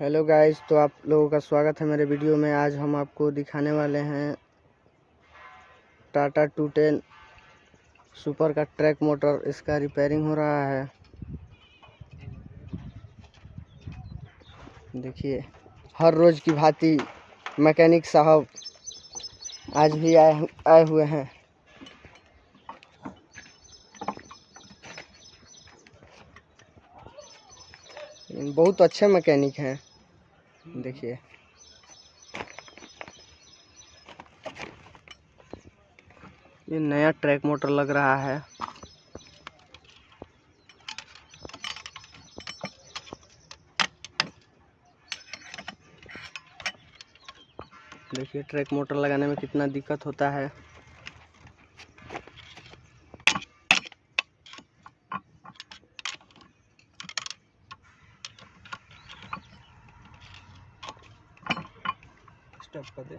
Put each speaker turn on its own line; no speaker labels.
Hello guys, तो आप लोगों का स्वागत है मेरे वीडियो में। आज हम आपको दिखाने वाले हैं टाटा 210 सुपर का ट्रैक मोटर। इसका रिपेयरिंग हो रहा है। देखिए, हर रोज़ की भांति मैकेनिक साहब आज भी आए हुए हैं। बहुत अच्छे मैकेनिक हैं। देखिए, ये नया ट्रैक मोटर लग रहा है। देखिए, ट्रैक मोटर लगाने में कितना दिक्कत होता है। स्टॉप कर दे।